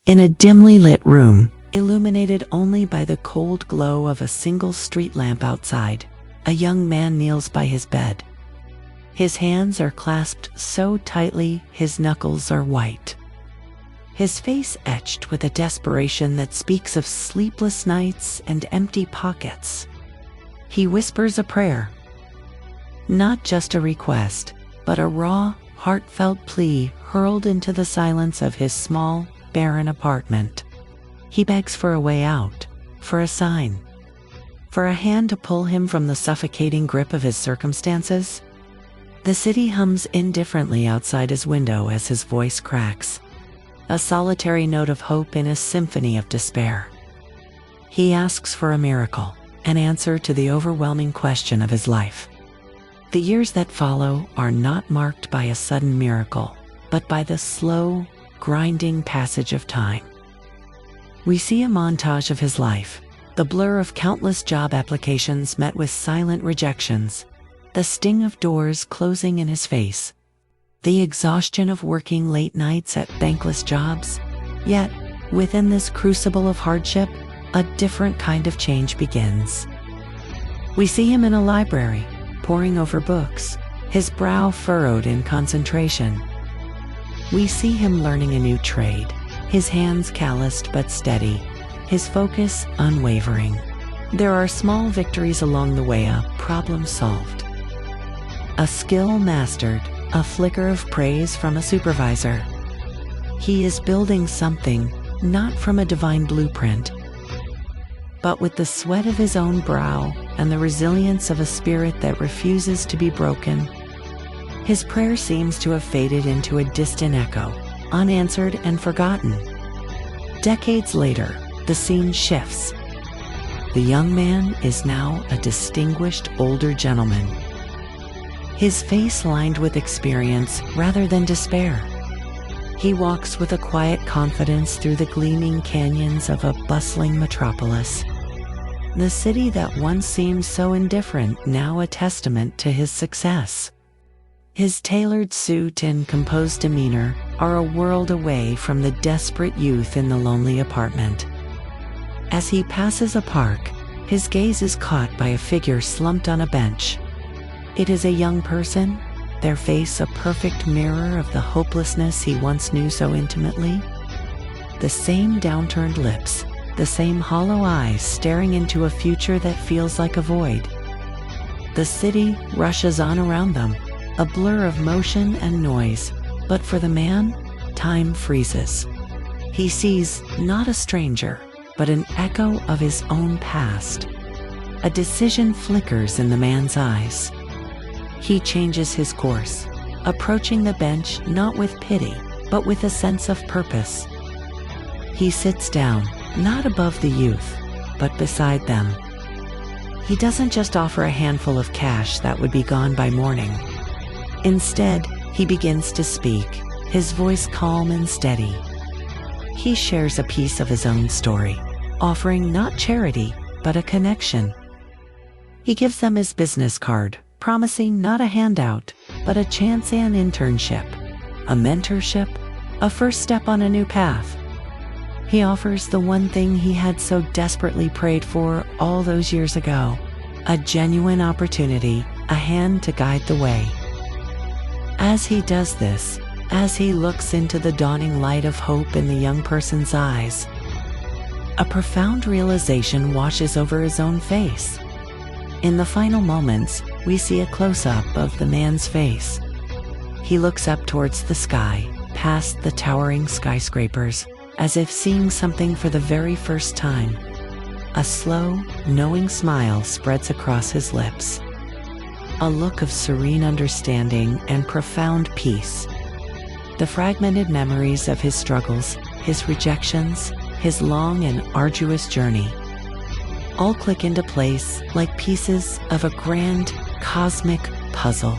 In a dimly lit room, illuminated only by the cold glow of a single street lamp outside, a young man kneels by his bed. His hands are clasped so tightly his knuckles are white. His face etched with a desperation that speaks of sleepless nights and empty pockets. He whispers a prayer. Not just a request, but a raw, heartfelt plea hurled into the silence of his small, barren apartment. He begs for a way out, for a sign, for a hand to pull him from the suffocating grip of his circumstances. The city hums indifferently outside his window as his voice cracks, a solitary note of hope in a symphony of despair. He asks for a miracle, an answer to the overwhelming question of his life. The years that follow are not marked by a sudden miracle, but by the slow, grinding passage of time. We see a montage of his life, the blur of countless job applications met with silent rejections, the sting of doors closing in his face, the exhaustion of working late nights at thankless jobs. Yet, within this crucible of hardship, a different kind of change begins. We see him in a library, poring over books, his brow furrowed in concentration. We see him learning a new trade, his hands calloused but steady, his focus unwavering. There are small victories along the way, a problem solved, a skill mastered, a flicker of praise from a supervisor. He is building something, not from a divine blueprint, but with the sweat of his own brow and the resilience of a spirit that refuses to be broken. His prayer seems to have faded into a distant echo, unanswered and forgotten. Decades later, the scene shifts. The young man is now a distinguished older gentleman, his face lined with experience rather than despair. He walks with a quiet confidence through the gleaming canyons of a bustling metropolis. The city that once seemed so indifferent, now a testament to his success. His tailored suit and composed demeanor are a world away from the desperate youth in the lonely apartment. As he passes a park, his gaze is caught by a figure slumped on a bench. It is a young person, their face a perfect mirror of the hopelessness he once knew so intimately. The same downturned lips, the same hollow eyes staring into a future that feels like a void. The city rushes on around them, a blur of motion and noise, but for the man, time freezes. He sees not a stranger, but an echo of his own past. A decision flickers in the man's eyes. He changes his course, approaching the bench not with pity, but with a sense of purpose. He sits down, not above the youth, but beside them. He doesn't just offer a handful of cash that would be gone by morning. Instead, he begins to speak, his voice calm and steady. He shares a piece of his own story, offering not charity, but a connection. He gives them his business card, promising not a handout, but a chance at an internship, a mentorship, a first step on a new path. He offers the one thing he had so desperately prayed for all those years ago, a genuine opportunity, a hand to guide the way. As he does this, as he looks into the dawning light of hope in the young person's eyes, a profound realization washes over his own face. In the final moments, we see a close-up of the man's face. He looks up towards the sky, past the towering skyscrapers, as if seeing something for the very first time. A slow, knowing smile spreads across his lips. A look of serene understanding and profound peace. The fragmented memories of his struggles, his rejections, his long and arduous journey, all click into place like pieces of a grand, cosmic puzzle.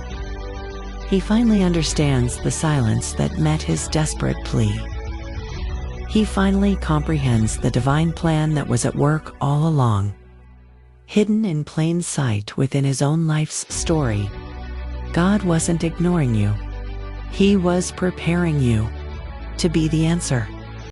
He finally understands the silence that met his desperate plea. He finally comprehends the divine plan that was at work all along. Hidden in plain sight within his own life's story, God wasn't ignoring you. He was preparing you to be the answer.